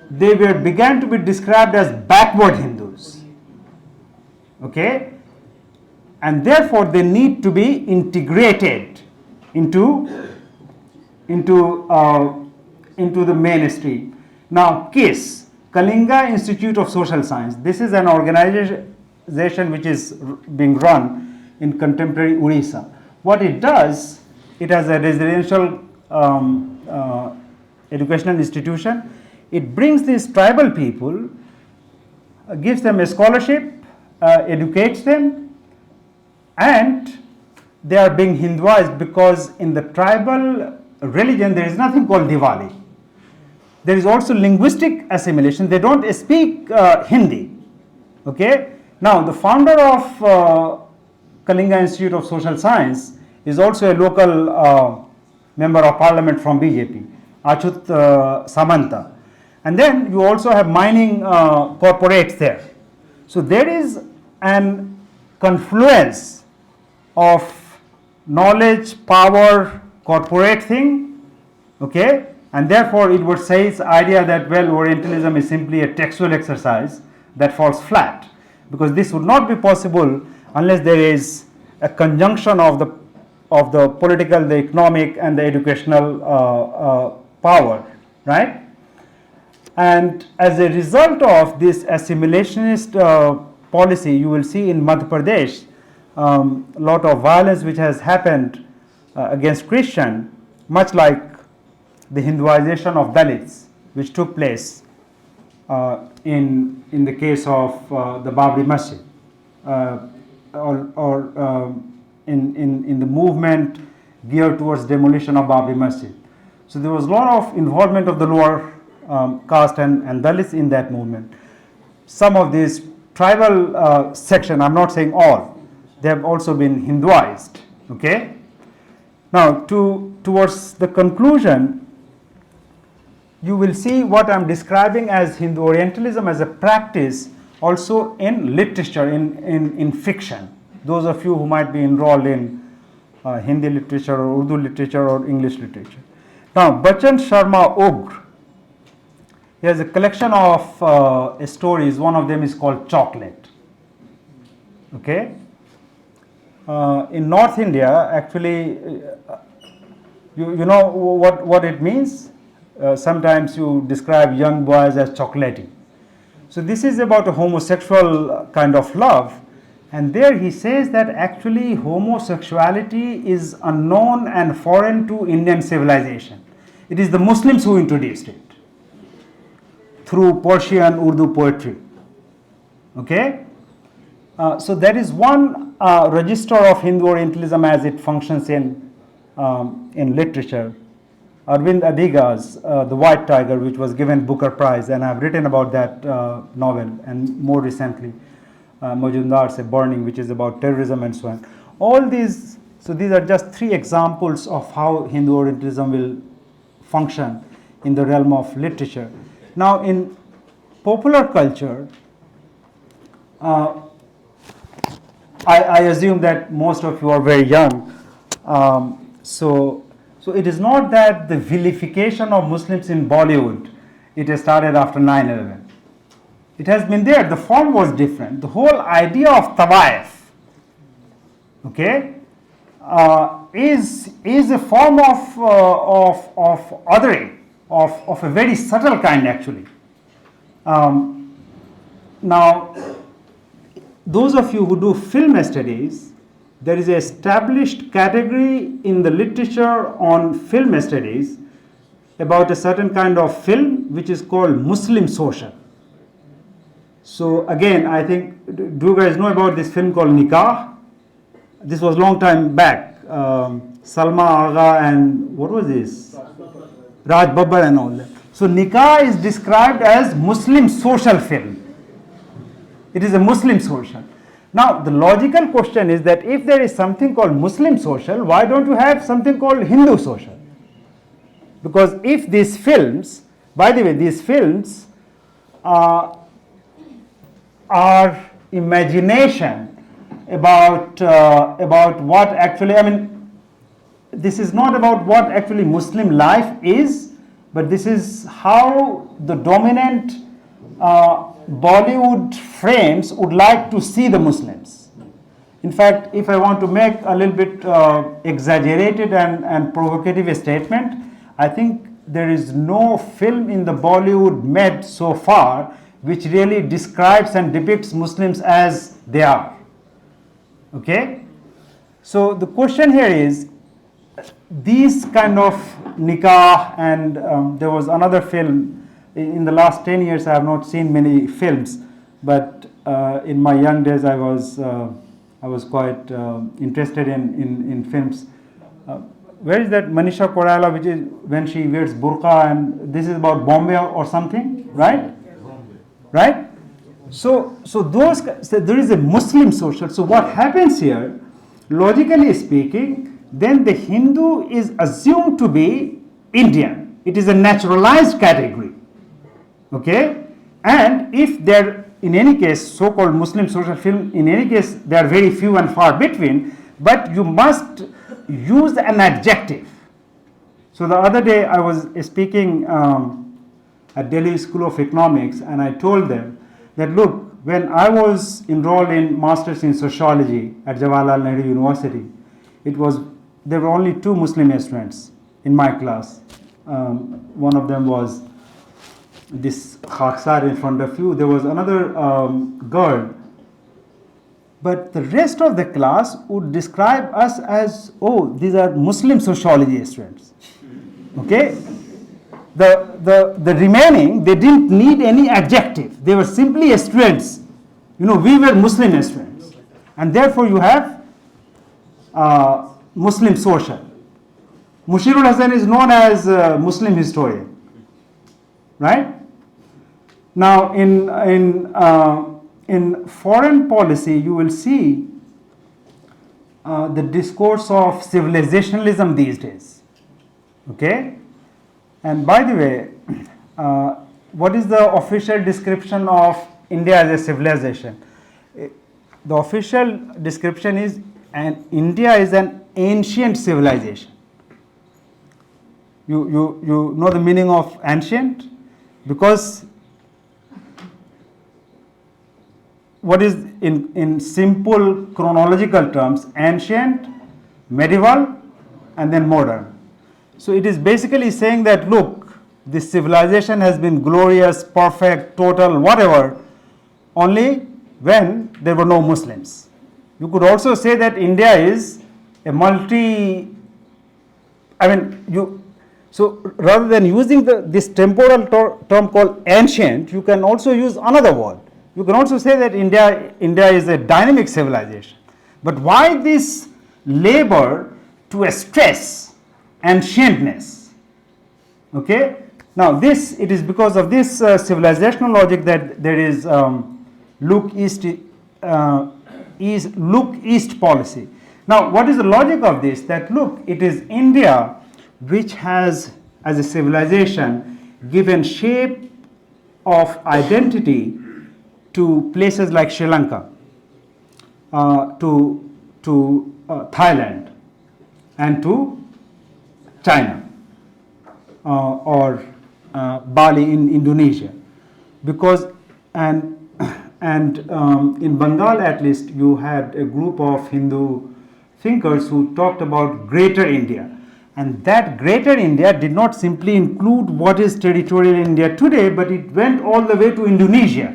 they began to be described as backward Hindus. Okay? And therefore they need to be integrated into the mainstream. Now, KISS, Kalinga Institute of Social Science, this is an organization which is being run in contemporary Orissa. What it does, it has a residential educational institution. It brings these tribal people, gives them a scholarship, educates them, and they are being Hinduized because in the tribal religion there is nothing called Diwali. There is also linguistic assimilation. They don't speak Hindi. Okay? Now, the founder of Kalinga Institute of Social Science is also a local member of parliament from BJP, Achut Samanta. And then you also have mining corporates there. So there is an confluence of knowledge, power, corporate thing, okay? And therefore it would say its idea that, well, Orientalism is simply a textual exercise that falls flat, because this would not be possible unless there is a conjunction of the political, the economic, and the educational power, right? And as a result of this assimilationist policy, you will see in Madhya Pradesh a lot of violence which has happened against Christian, much like the Hinduization of Dalits, which took place in the case of the Babri Masjid, or in the movement geared towards demolition of Babri Masjid. So there was a lot of involvement of the lower caste and Dalits in that movement. Some of these tribal section, I'm not saying all, they have also been Hinduized. Okay. Now, towards the conclusion, you will see what I'm describing as Hindu Orientalism as a practice also in literature, in fiction. Those of you who might be enrolled in Hindi literature or Urdu literature or English literature. Now, Bachchan Sharma Ugr, he has a collection of stories. One of them is called Chocolate. Okay. In North India, actually, you know what it means? Sometimes you describe young boys as chocolatey. So this is about a homosexual kind of love, and there he says that actually homosexuality is unknown and foreign to Indian civilization. It is the Muslims who introduced it through Persian Urdu poetry. Okay? So there is one register of Hindu Orientalism as it functions in literature. Arvind Adiga's The White Tiger, which was given Booker Prize, and I've written about that novel, and more recently Majumdar's A Burning, which is about terrorism and so on. All these, so these are just three examples of how Hindu Orientalism will function in the realm of literature. Now, in popular culture, I assume that most of you are very young, so it is not that the vilification of Muslims in Bollywood, it has started after 9/11. It has been there, the form was different. The whole idea of tawaif, okay, is a form of othering, of a very subtle kind actually. Now, those of you who do film studies, there is an established category in the literature on film studies about a certain kind of film which is called Muslim social. So again, I think, do you guys know about this film called Nikah? This was long time back. Salma Agha and what was this? Raj Babbar and all that. So Nikah is described as Muslim social film. It is a Muslim social. Now, the logical question is that if there is something called Muslim social, why don't you have something called Hindu social? Because if these films, by the way, these films are imagination about what actually, I mean, this is not about what actually Muslim life is but this is how the dominant Bollywood frames would like to see the Muslims. In fact, if I want to make a little bit exaggerated and provocative statement, I think there is no film in the Bollywood made so far which really describes and depicts Muslims as they are. Okay? So the question here is, these kind of nikah, and there was another film, in the last 10 years I have not seen many films, but in my young days I was quite interested in films. Where is that Manisha Koiraala, which is when she wears burqa, and this is about Bombay or something, right? Right? So there is a Muslim social. So what happens here, logically speaking, then the Hindu is assumed to be Indian. It is a naturalized category. Okay? And if they're, in any case, so-called Muslim social film, in any case, they are very few and far between, but you must use an adjective. So the other day I was speaking at Delhi School of Economics, and I told them that, look, when I was enrolled in Masters in Sociology at Jawaharlal Nehru University, there were only 2 Muslim students in my class. One of them was this Khaksar in front of you. There was another girl. But the rest of the class would describe us as, oh, these are Muslim sociology students. Okay? The remaining, they didn't need any adjective. They were simply students. We were Muslim students. And therefore you have Muslim social. Mushirul Hasan is known as a Muslim historian. Right? Now in foreign policy, you will see the discourse of civilizationalism these days. Okay? And by the way, what is the official description of India as a civilization? The official description is, India is an ancient civilization. You know the meaning of ancient? Because what is in simple chronological terms, ancient, medieval, and then modern. So it is basically saying that, look, this civilization has been glorious, perfect, total, whatever, only when there were no Muslims. You could also say that India is a so rather than using this temporal term called ancient, you can also use another word. You can also say that India is a dynamic civilization. But why this labor to stress ancientness? Okay? Now it is because of this civilizational logic that there is look east policy. Now what is the logic of this? That look, it is India which has, as a civilization, given shape of identity to places like Sri Lanka, to Thailand, and to China, or Bali in Indonesia, because in Bengal at least you had a group of Hindu thinkers who talked about Greater India. And that Greater India did not simply include what is territorial India today, but it went all the way to Indonesia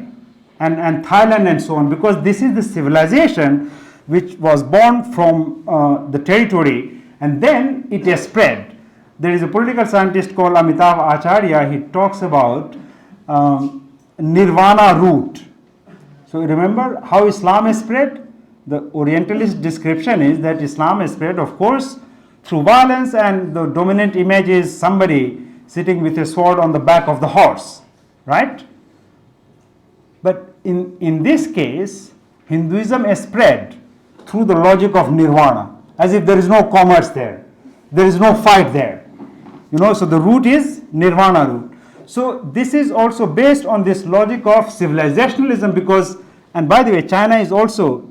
and Thailand and so on, because this is the civilization which was born from the territory, and then it has spread. There is a political scientist called Amitabh Acharya. He talks about nirvana root. So remember how Islam is spread? The Orientalist description is that Islam is spread, of course, through violence, and the dominant image is somebody sitting with a sword on the back of the horse, right? But in this case, Hinduism is spread through the logic of nirvana, as if there is no commerce there, there is no fight there, so the root is nirvana root. So this is also based on this logic of civilizationalism, because, and by the way, China is also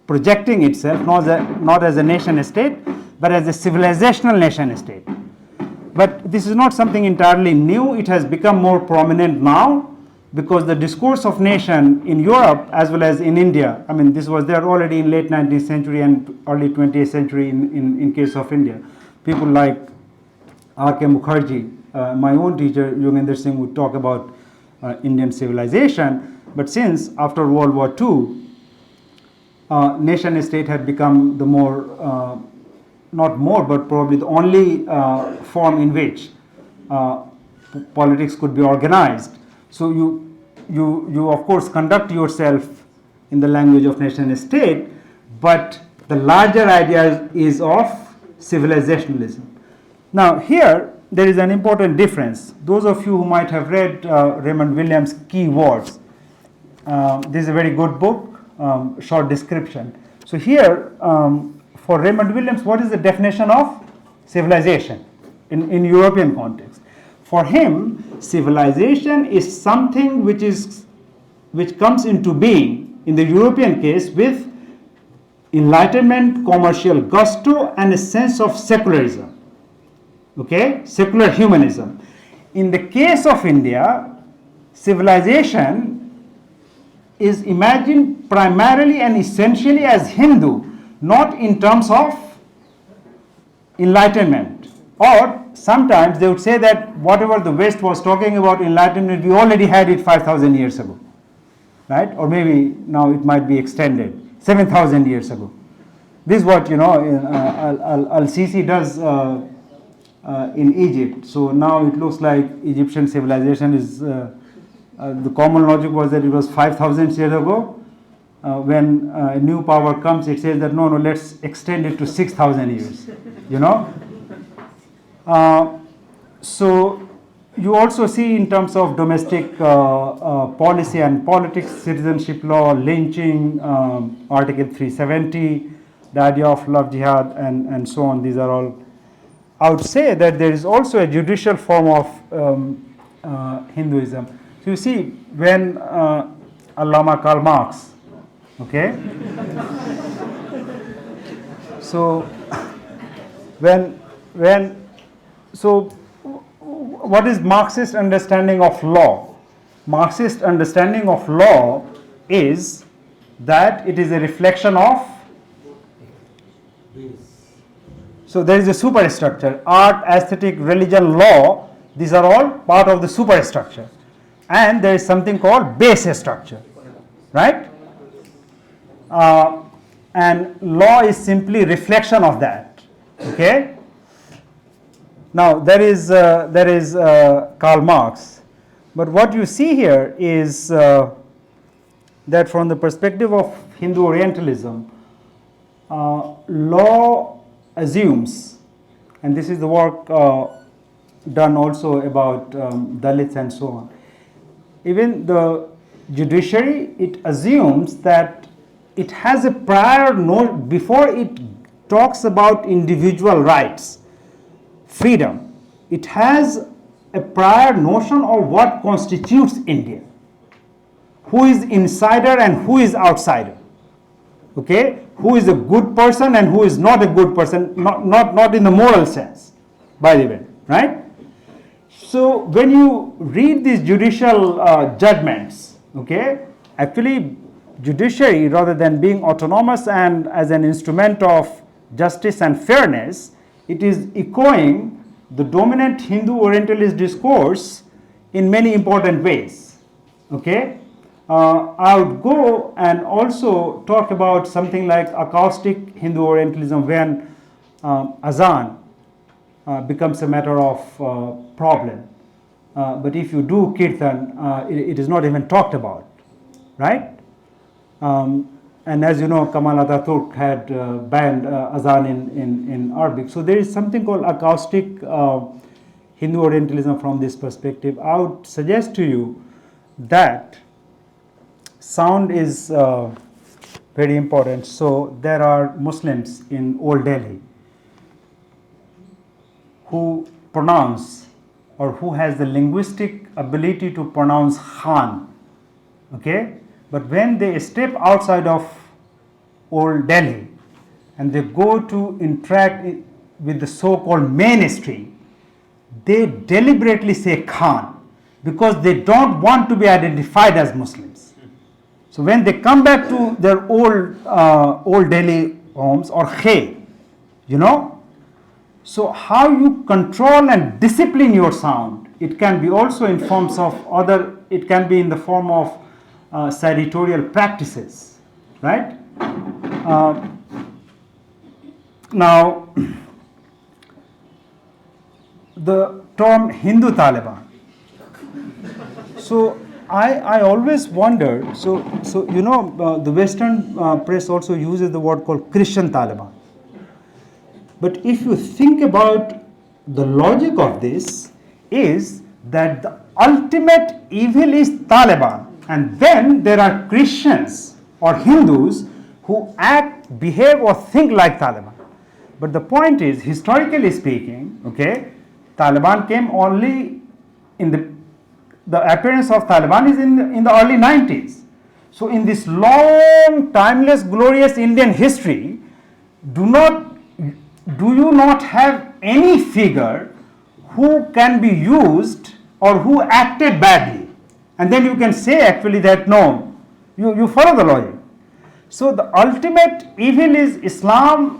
projecting itself not as a nation state, but as a civilizational nation state. But this is not something entirely new. It has become more prominent now because the discourse of nation in Europe as well as in India, I mean, this was there already in late 19th century and early 20th century in case of India. People like R.K. Mukherjee, my own teacher, Yogendra Singh, would talk about Indian civilization. But since after World War II, nation state had become the more, not more, but probably the only form in which politics could be organized. So you of course conduct yourself in the language of nation state, but the larger idea is of civilizationalism. Now here there is an important difference. Those of you who might have read Raymond Williams' Key Words, this is a very good book, short description. So here for Raymond Williams, what is the definition of civilization in European context? For him, civilization is something which comes into being in the European case with enlightenment, commercial gusto, and a sense of secularism. Okay, secular humanism. In the case of India, civilization is imagined primarily and essentially as Hindu, not in terms of enlightenment. Or sometimes they would say that whatever the West was talking about enlightenment, we already had it 5,000 years ago, right? Or maybe now it might be extended 7,000 years ago. This is what Al-Sisi does in Egypt. So now it looks like Egyptian civilization is the common logic was that it was 5,000 years ago. When a new power comes, it says that no, let's extend it to 6,000 years. So you also see in terms of domestic policy and politics, citizenship law, lynching, Article 370, the idea of love jihad, and so on. These are all. I would say that there is also a judicial form of Hinduism. So you see, when Allama Karl Marx, okay, so what is Marxist understanding of law? Marxist understanding of law is that it is a reflection of. So there is a superstructure. Art, aesthetic, religion, law, these are all part of the superstructure. And there is something called base structure, right? And law is simply reflection of that, okay? Now there is Karl Marx. But what you see here is that from the perspective of Hindu Orientalism, law assumes, and this is the work done also about Dalits and so on, even the judiciary, it assumes that it has a prior note before it talks about individual rights, freedom. It has a prior notion of what constitutes India, who is insider and who is outsider, okay? Who is a good person and who is not a good person, not in the moral sense, by the way, right? So when you read these judicial judgments, okay, actually judiciary, rather than being autonomous and as an instrument of justice and fairness, it is echoing the dominant Hindu Orientalist discourse in many important ways, okay? I would go and also talk about something like acoustic Hindu Orientalism when azan becomes a matter of problem. But if you do kirtan, it is not even talked about, right? And as you know, Kemal Ataturk had banned azan in Arabic. So there is something called acoustic Hindu Orientalism from this perspective. I would suggest to you that sound is very important. So there are Muslims in Old Delhi who pronounce or who has the linguistic ability to pronounce Khan, okay? But when they step outside of Old Delhi and they go to interact with the so-called mainstream, they deliberately say Khan because they don't want to be identified as Muslims. So when they come back to their old Delhi homes, or Khe, you know, so how you control and discipline your sound, it can be also in forms of other, it can be in the form of sartorial practices, right? Now, the term Hindu Taliban. So I always wondered, so you know, the Western press also uses the word called Christian Taliban. But if you think about the logic of this, is that the ultimate evil is Taliban, and then there are Christians or Hindus who act, behave, or think like Taliban. But the point is, historically speaking, okay, Taliban came only in the appearance of Taliban is in the early 90s. So in this long, timeless, glorious Indian history, do you not have any figure who can be used or who acted badly? And then you can say actually that no, you follow the logic. So the ultimate evil is Islam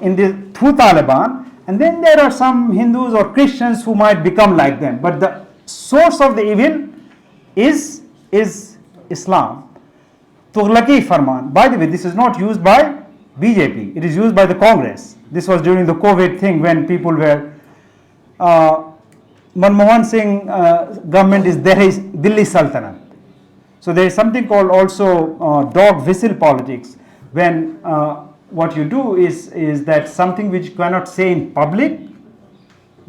through Taliban, and then there are some Hindus or Christians who might become like them. But the source of the evil is Islam. Tughlaqi Farman. By the way, this is not used by BJP. It is used by the Congress. This was during the COVID thing when people were Manmohan Singh government is Delhi Sultanate. So there is something called also dog whistle politics, when what you do is that something which you cannot say in public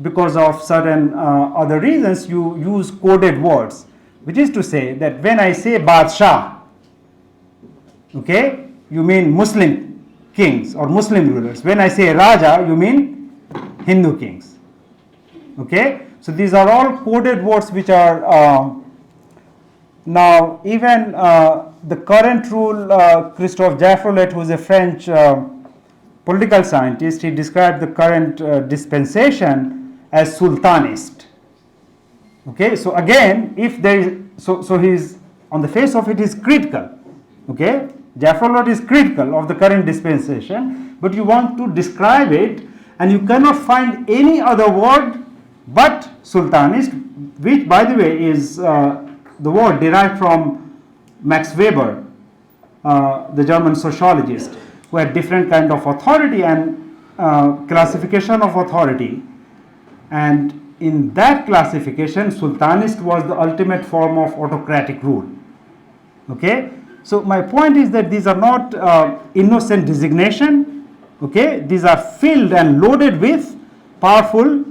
because of certain other reasons, you use coded words, which is to say that when I say Badshah, okay, you mean Muslim kings or Muslim rulers. When I say Raja, you mean Hindu kings. Okay, so these are all coded words which are now even the current rule, Christophe Jaffrolet, who is a French political scientist, he described the current dispensation as sultanist. Okay, so again, if there is, so he's on the face of it is critical. Okay, Jaffrolet is critical of the current dispensation, but you want to describe it, and you cannot find any other word but sultanist, which, by the way, is the word derived from Max Weber, the German sociologist, who had different kind of authority and classification of authority, and in that classification, sultanist was the ultimate form of autocratic rule. Okay, so my point is that these are not innocent designation. Okay, these are filled and loaded with powerful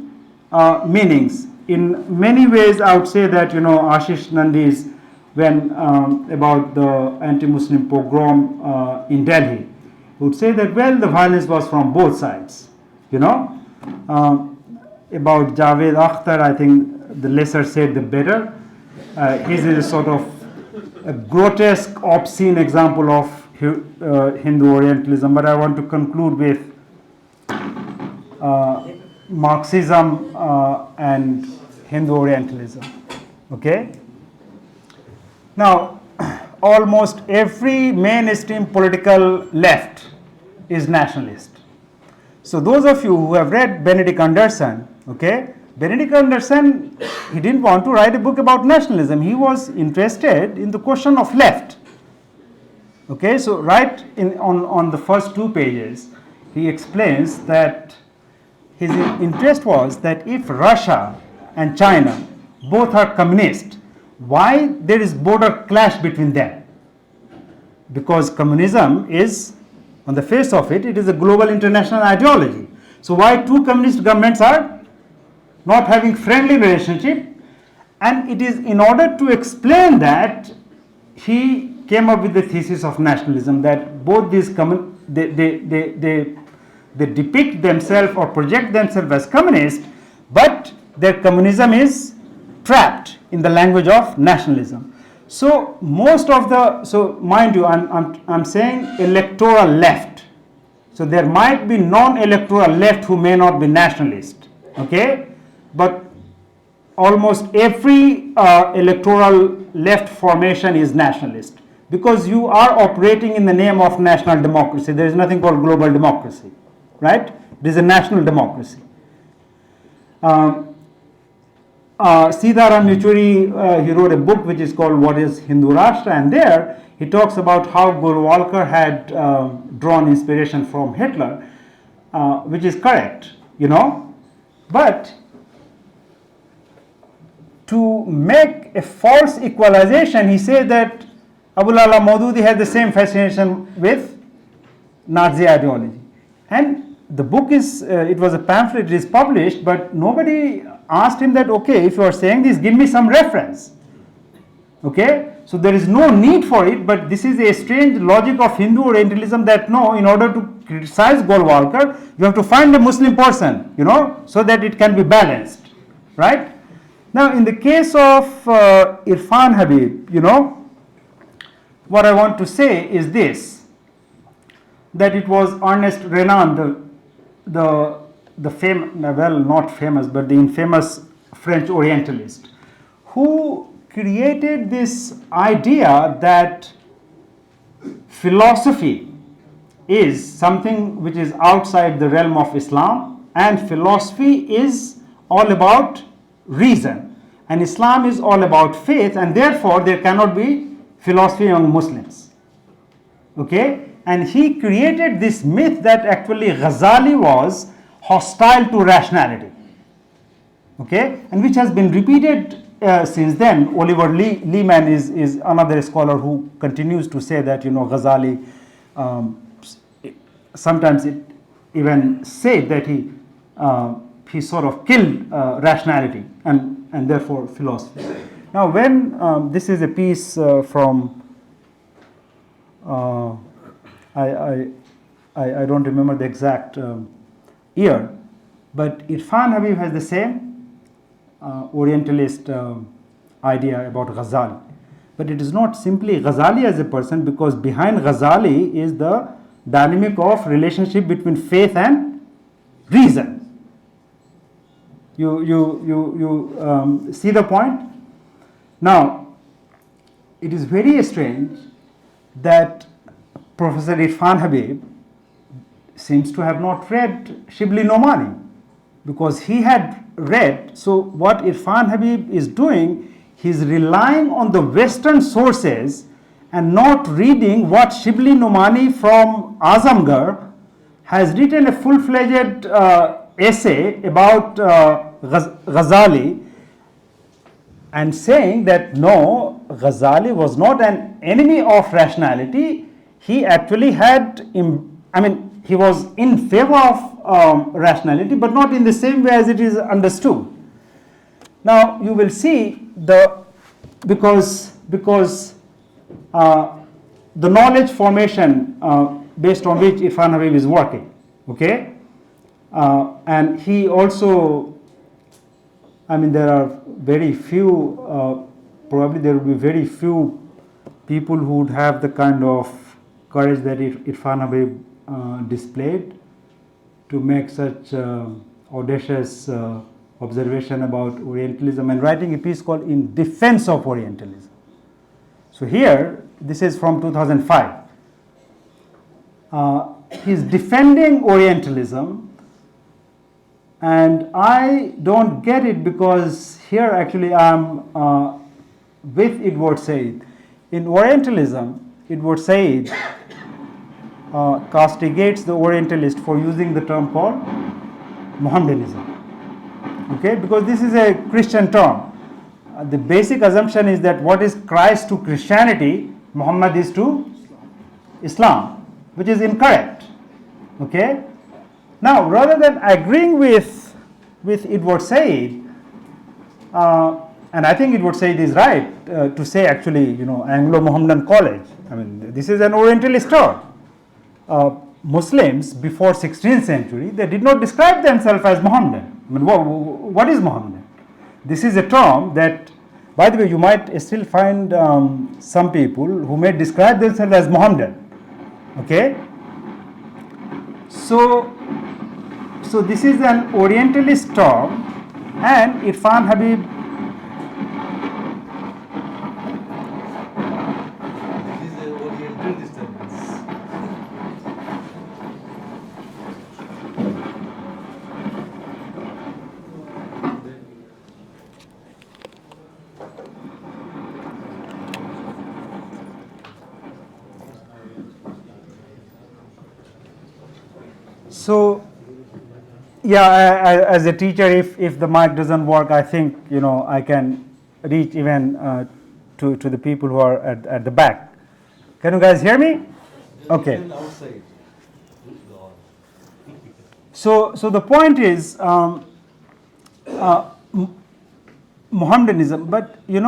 meanings. In many ways, I would say that, you know, Ashish Nandi's, when about the anti-Muslim pogrom in Delhi, would say that, well, the violence was from both sides, you know. About Javed Akhtar, I think the lesser said the better. His is a sort of a grotesque, obscene example of Hindu Orientalism, but I want to conclude with Marxism and Hindu Orientalism. Okay? Now, almost every mainstream political left is nationalist. So those of you who have read Benedict Anderson, okay, Benedict Anderson, he didn't want to write a book about nationalism. He was interested in the question of left. Okay, so right on the first 2 pages, he explains that his interest was that if Russia and China both are communist, why there is border clash between them? Because communism is, on the face of it, it is a global international ideology. So why 2 communist governments are not having friendly relationship? And it is in order to explain that he came up with the thesis of nationalism, that both these they depict themselves or project themselves as communist, but their communism is trapped in the language of nationalism. So most of the, so mind you, I'm saying electoral left. So there might be non-electoral left who may not be nationalist, okay? But almost every electoral left formation is nationalist, because you are operating in the name of national democracy. There is nothing called global democracy, right? It is a national democracy. Sitaram Yechury, he wrote a book which is called What is Hindu Rashtra, and there he talks about how Golwalkar had drawn inspiration from Hitler, which is correct, but to make a false equalization, he said that Abul Ala Maududi had the same fascination with Nazi ideology. And the book is, it was a pamphlet, it is published, but nobody asked him that, okay, if you are saying this, give me some reference. Okay, so there is no need for it, but this is a strange logic of Hindu Orientalism that no, in order to criticize Golwalkar, you have to find a Muslim person, so that it can be balanced, right? Now, in the case of Irfan Habib, what I want to say is this, that it was Ernest Renan, the famous, well, not famous, but the infamous French Orientalist, who created this idea that philosophy is something which is outside the realm of Islam, and philosophy is all about reason, and Islam is all about faith, and therefore there cannot be philosophy among Muslims. Okay, and he created this myth that actually Ghazali was hostile to rationality. Okay, and which has been repeated since then. Oliver Leaman is another scholar who continues to say that Ghazali sometimes it even said that he sort of killed rationality and therefore philosophy. Now, when this is a piece from I don't remember the exact year, but Irfan Habib has the same Orientalist idea about Ghazali. But it is not simply Ghazali as a person, because behind Ghazali is the dynamic of relationship between faith and reason. You see the point? Now, it is very strange that Professor Irfan Habib seems to have not read Shibli Nomani, because he had read. So what Irfan Habib is doing, he is relying on the Western sources and not reading what Shibli Nomani from Azamgarh has written a full-fledged essay about Ghazali, and saying that no, Ghazali was not an enemy of rationality. He actually had, he was in favor of rationality, but not in the same way as it is understood. Now, you will see because the knowledge formation based on which Irfan Habib is working, okay, and he also, there are very few, probably there will be very few people who would have the kind of courage that Irfan Habib displayed to make such audacious observation about Orientalism, and writing a piece called In Defense of Orientalism. So here, this is from 2005. He's defending Orientalism, and I don't get it, because here actually I'm with Edward Said. In Orientalism, Edward Said castigates the Orientalist for using the term called Mohammedanism. Okay, because this is a Christian term. The basic assumption is that what is Christ to Christianity, Muhammad is to Islam, which is incorrect. Okay. Now, rather than agreeing with Edward Said, and I think Edward Said is right to say actually, Anglo-Mohammedan college. This is an Orientalist term. Muslims before 16th century, they did not describe themselves as Mohammedan. What is Mohammedan? This is a term that, by the way, you might still find some people who may describe themselves as Mohammedan. Okay? So this is an Orientalist term, and Irfan Habib So, yeah, as a teacher, if the mic doesn't work, I think, I can reach even to the people who are at the back. Can you guys hear me? Okay. So the point is Mohammedanism, but in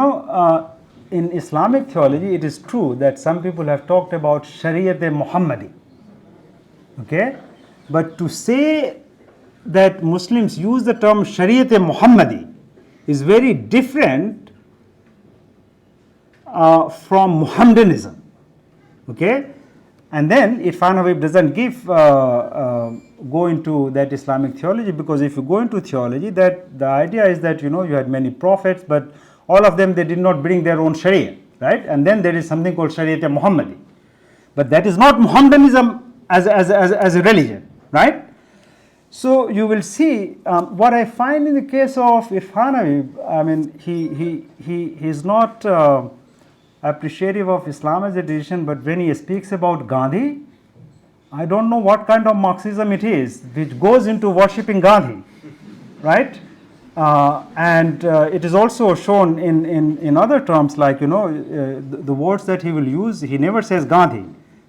Islamic theology, it is true that some people have talked about Shariat-e-Muhammadi. Okay, but to say that Muslims use the term Shariat-e-Muhammadi is very different from Mohammedanism. Okay, and then Irfan Habib doesn't go into that Islamic theology, because if you go into theology, that the idea is that you had many prophets, but all of them, they did not bring their own Sharia, right? And then there is something called Shariat-e-Muhammadi, but that is not Mohammedanism as a religion, right? So you will see what I find in the case of Irfan Habib. I mean, he is not appreciative of Islam as a tradition, but when he speaks about Gandhi, I don't know what kind of Marxism it is which goes into worshipping Gandhi, right? And it is also shown in other terms, like the words that he will use. He never says Gandhi,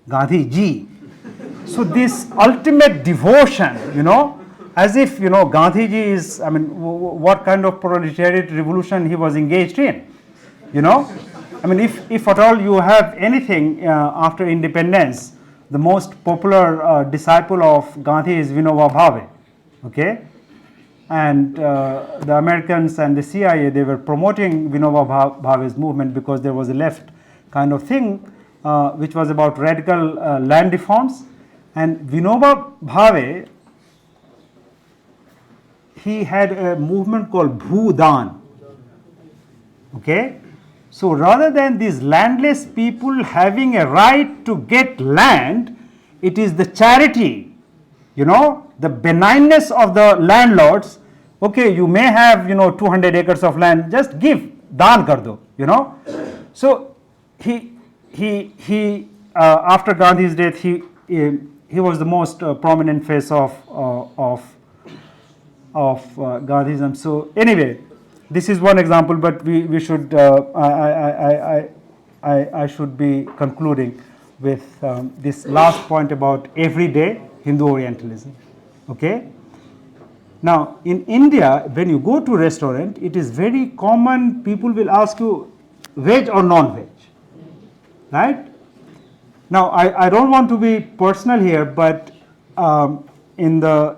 Gandhi ji. So this ultimate devotion, as if Gandhi ji is, I mean, what kind of proletariat revolution he was engaged in, I mean, if at all you have anything after independence, the most popular disciple of Gandhi is Vinoba Bhave, okay? And the Americans and the CIA, they were promoting Vinoba Bhave's movement because there was a left kind of thing which was about radical land reforms. And Vinoba Bhave, he had a movement called Bhudan, okay? So rather than these landless people having a right to get land, it is the charity, the benignness of the landlords. Okay, you may have 200 acres of land, just give, daan kar do, So he after Gandhi's death, he was the most prominent face of Gandhism. So anyway, this is one example, but we should I should be concluding with this last point about everyday Hindu Orientalism. Okay. Now in India, when you go to a restaurant, it is very common. People will ask you, veg or non-veg, right? Now I don't want to be personal here, but in the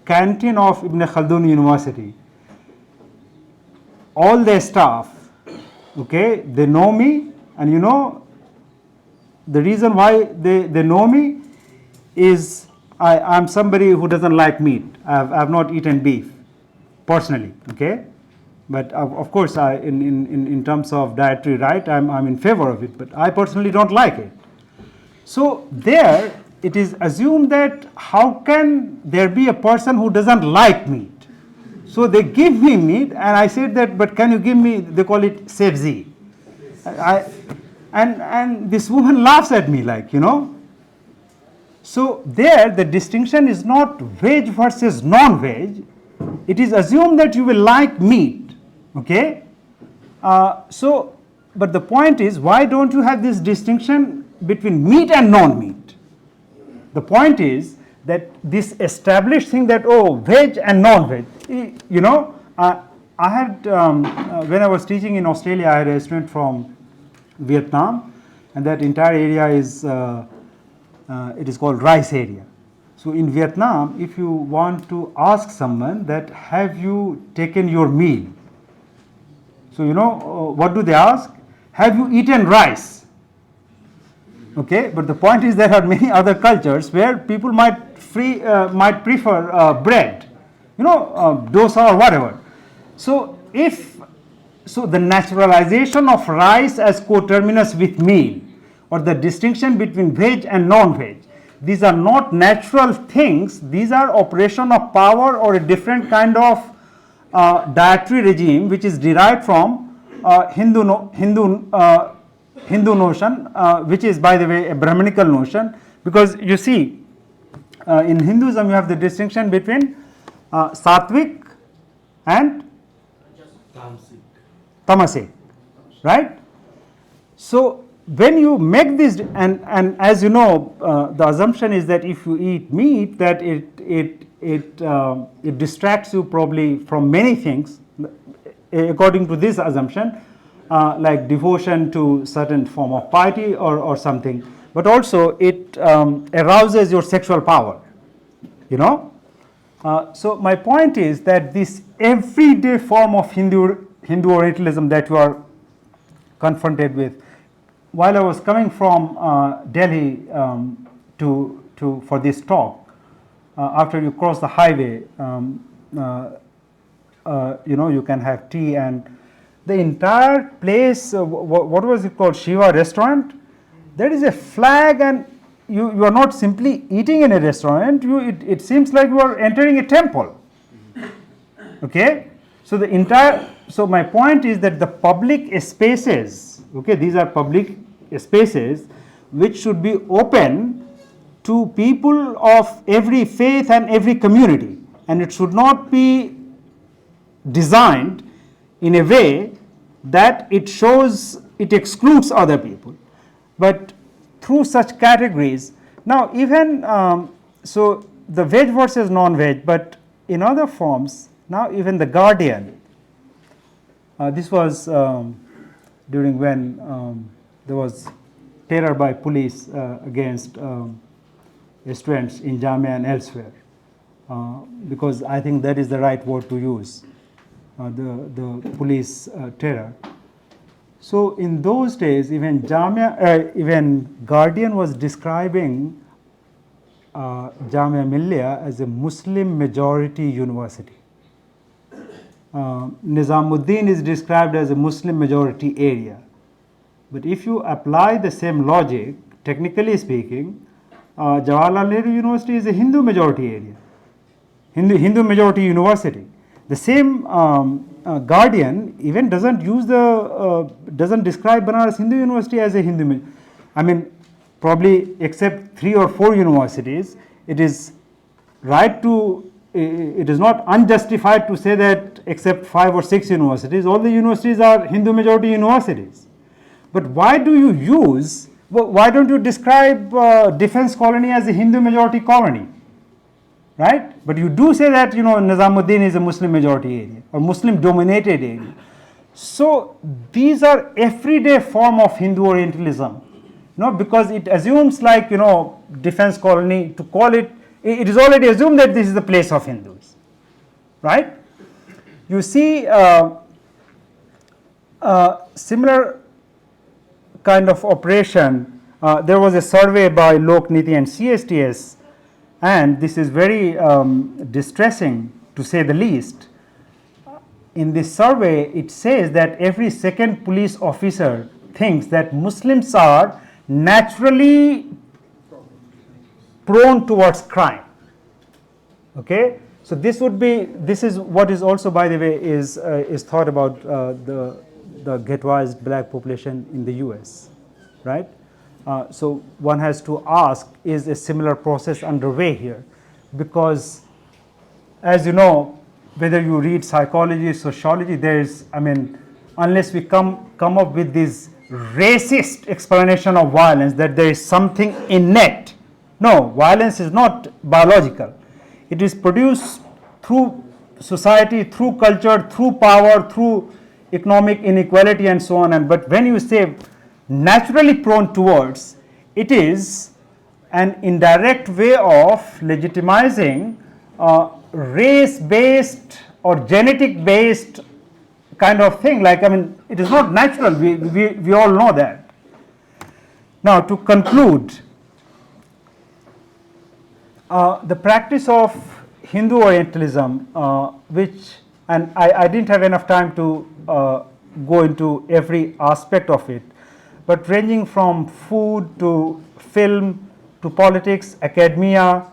canteen of Ibn Khaldun University, all their staff, okay, they know me, and the reason why they know me is I'm somebody who doesn't like meat. I've not eaten beef personally, okay, but of course in terms of dietary right, I'm in favor of it, but I personally don't like it. So there it is assumed that how can there be a person who doesn't like meat? So they give me meat, and I said that, but can you give me, they call it sebzi. And this woman laughs at me, like, So there the distinction is not veg versus non-veg. It is assumed that you will like meat, okay? But the point is, why don't you have this distinction between meat and non-meat? The point is that this established thing that, veg and non-veg, I had, when I was teaching in Australia, I had a student from Vietnam, and that entire area is, it is called rice area. So in Vietnam, if you want to ask someone that, have you taken your meal? So what do they ask? Have you eaten rice? Okay, but the point is there are many other cultures where people might prefer bread, dosa or whatever. So the naturalization of rice as coterminous with meal, or the distinction between veg and non-veg, these are not natural things. These are operation of power or a different kind of dietary regime which is derived from Hindu notion, which is, by the way, a Brahminical notion. Because you see, in Hinduism you have the distinction between sattvic and tamasic, right? So when you make this, and as you know, the assumption is that if you eat meat, that it distracts you probably from many things, according to this assumption, like devotion to certain form of piety or something, but also it arouses your sexual power, you know. So my point is that this everyday form of Hindu Orientalism that you are confronted with. While I was coming from Delhi for this talk, after you cross the highway, you can have tea, and the entire place, what was it called, Shiva restaurant? There is a flag, and you are not simply eating in a restaurant, it seems like you are entering a temple. Okay, so so my point is that the public spaces, okay, these are public spaces which should be open to people of every faith and every community, and it should not be designed in a way that it excludes other people, but through such categories. Now even so the veg versus non-veg, but in other forms, now even the Guardian, this was during when there was terror by police against students in Jamia and elsewhere, because I think that is the right word to use, the police terror. So in those days, even even Guardian was describing Jamia Millia as a Muslim majority university. Nizamuddin is described as a Muslim majority area. But if you apply the same logic, technically speaking, Jawaharlal Nehru University is a Hindu majority area, Hindu majority university. The same Guardian even doesn't describe Banaras Hindu University as a Hindu. I mean, probably except 3 or 4 universities, it is right to. It is not unjustified to say that except 5 or 6 universities, all the universities are Hindu majority universities. But why don't you describe Defense Colony as a Hindu majority colony, right? But you do say that, Nizamuddin is a Muslim majority area or Muslim dominated area. So these are everyday form of Hindu Orientalism, because it assumes like, Defense Colony, to call it, it is already assumed that this is the place of Hindus, right? You see similar kind of operation. There was a survey by Lok Niti and CSTS, and this is very distressing to say the least. In this survey, it says that every second police officer thinks that Muslims are naturally prone towards crime. Okay, so this is what is also, by the way, is thought about the ghettoized black population in the US, right? So one has to ask, is a similar process underway here? Because as you know, whether you read psychology, sociology, unless we come up with this racist explanation of violence, that there is something innate. No, violence is not biological. It is produced through society, through culture, through power, through economic inequality and so on. But when you say naturally prone towards, it is an indirect way of legitimizing race-based or genetic-based kind of thing. Like, it is not natural. We all know that. Now, to conclude, the practice of Hindu Orientalism, which, and I didn't have enough time to go into every aspect of it, but ranging from food to film to politics, academia,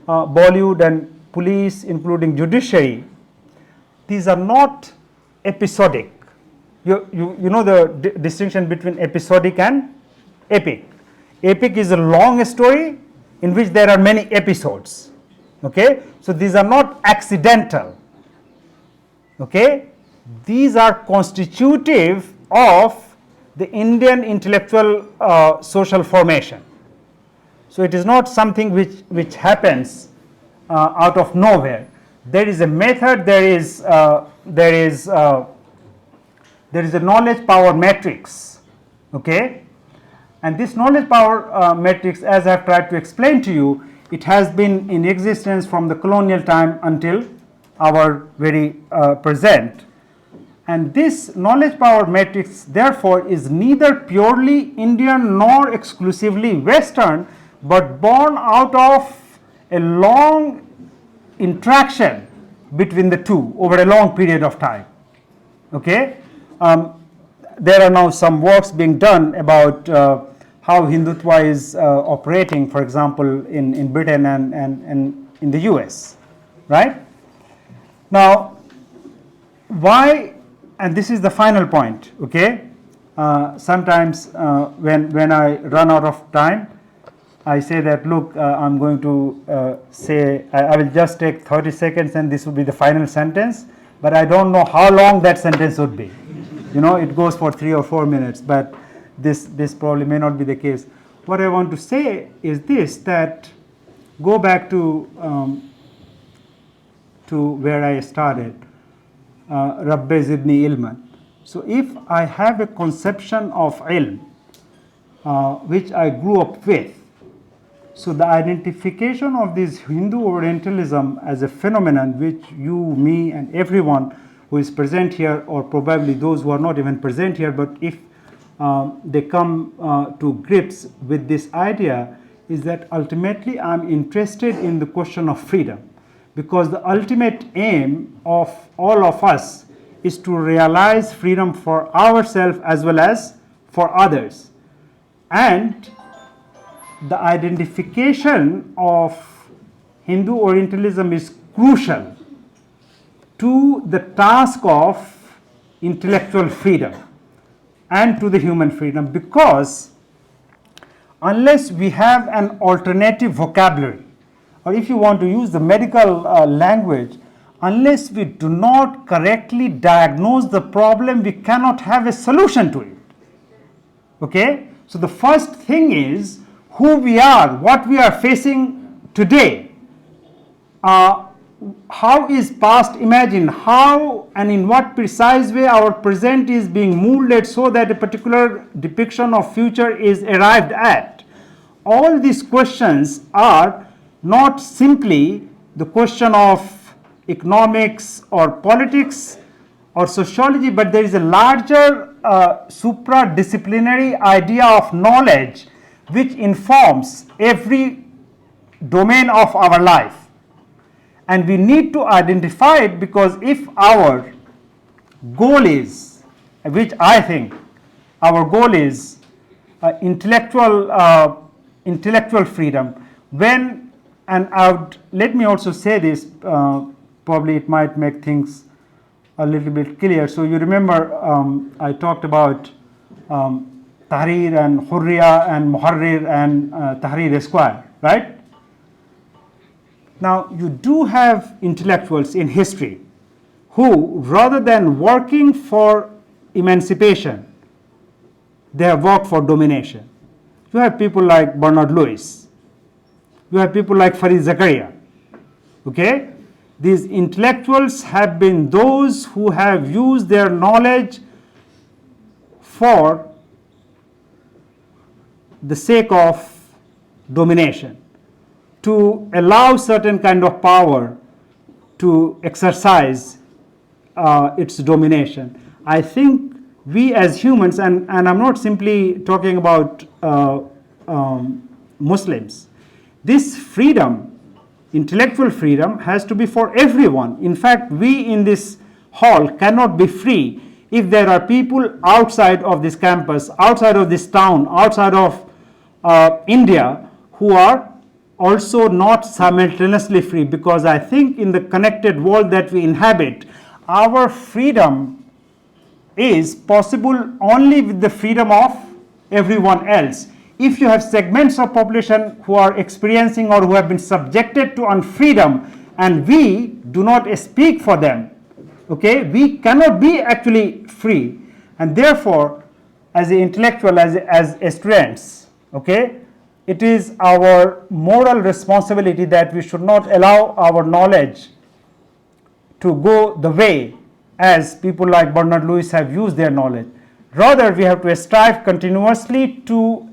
Bollywood and police, including judiciary, these are not episodic. You know the distinction between episodic and epic. Epic is a long story, in which there are many episodes. Okay, so these are not accidental. Okay, these are constitutive of the Indian intellectual social formation. So it is not something which happens out of nowhere. There is a method. There is a knowledge power matrix. Okay, and this knowledge power matrix, as I have tried to explain to you, it has been in existence from the colonial time until our very present. And this knowledge power matrix, therefore, is neither purely Indian nor exclusively Western, but born out of a long interaction between the two over a long period of time. Okay, there are now some works being done about how Hindutva is operating, for example, in Britain and in the US, right? Now, why, and this is the final point, okay? Sometimes when I run out of time, I say that, look, I'm going to say, I will just take 30 seconds and this will be the final sentence, but I don't know how long that sentence would be. You know, it goes for 3 or 4 minutes, but this probably may not be the case. What I want to say is this, that go back to where I started, Rabbe Zidni Ilman. So if I have a conception of ilm, which I grew up with, so the identification of this Hindu Orientalism as a phenomenon which you, me, and everyone who is present here, or probably those who are not even present here, but if they come to grips with this idea, is that ultimately I'm interested in the question of freedom, because the ultimate aim of all of us is to realize freedom for ourselves as well as for others. And the identification of Hindu Orientalism is crucial to the task of intellectual freedom and to the human freedom, because unless we have an alternative vocabulary, or if you want to use the medical language, unless we do not correctly diagnose the problem, we cannot have a solution to it. Okay? So the first thing is who we are, what we are facing today. How is past imagined? How and in what precise way our present is being molded so that a particular depiction of future is arrived at? All these questions are not simply the question of economics or politics or sociology, but there is a larger supra-disciplinary idea of knowledge which informs every domain of our life. And we need to identify it, because if our goal is, which I think our goal is intellectual freedom, when, and let me also say this, probably it might make things a little bit clear. So you remember I talked about Tahrir and Hurriya and Muharrir and Tahrir Esquire, right? Now, you do have intellectuals in history who, rather than working for emancipation, they have worked for domination. You have people like Bernard Lewis. You have people like Farid Zakaria. Okay? These intellectuals have been those who have used their knowledge for the sake of domination, to allow certain kind of power to exercise its domination. I think we as humans, and I'm not simply talking about Muslims, this freedom, intellectual freedom, has to be for everyone. In fact, we in this hall cannot be free if there are people outside of this campus, outside of this town, outside of India, who are also not simultaneously free, because I think in the connected world that we inhabit, our freedom is possible only with the freedom of everyone else. if you have segments of population who are experiencing or who have been subjected to unfreedom, and we do not speak for them, okay, we cannot be actually free. And therefore, as an intellectual, as students, okay, it is our moral responsibility that we should not allow our knowledge to go the way as people like Bernard Lewis have used their knowledge. Rather, we have to strive continuously to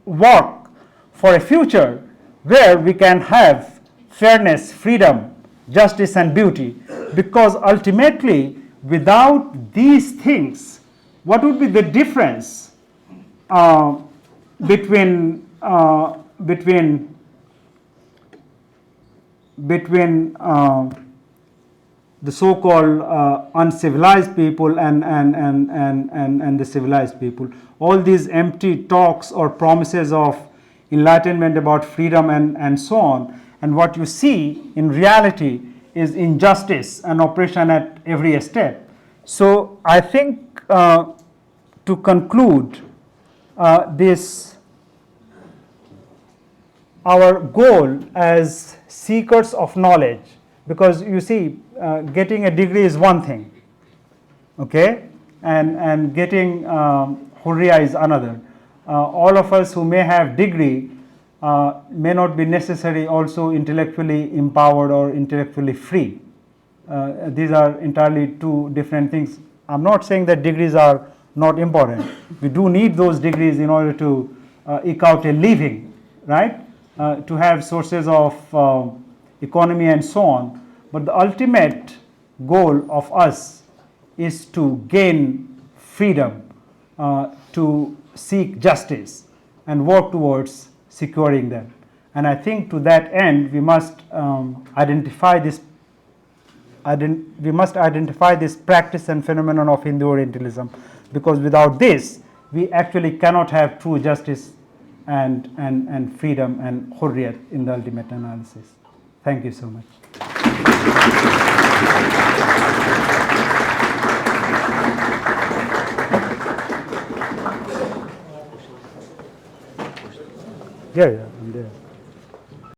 work for a future where we can have fairness, freedom, justice, and beauty. Because ultimately, without these things, what would be the difference between the so-called uncivilized people and the civilized people? All these empty talks or promises of enlightenment about freedom and so on, and what you see in reality is injustice and oppression at every step. So I think to conclude this, our goal as seekers of knowledge, because you see, getting a degree is one thing, okay, and getting hurriya is another. All of us who may have degree may not be necessarily also intellectually empowered or intellectually free. These are entirely two different things. I'm not saying that degrees are not important. We do need those degrees in order to eke out a living, right? To have sources of economy and so on. But the ultimate goal of us is to gain freedom, to seek justice and work towards securing them. And I think to that end, we must identify this practice and phenomenon of Hindu Orientalism, because without this, we actually cannot have true justice and freedom and hurriyat in the ultimate analysis. Thank you so much. Yeah, I'm there.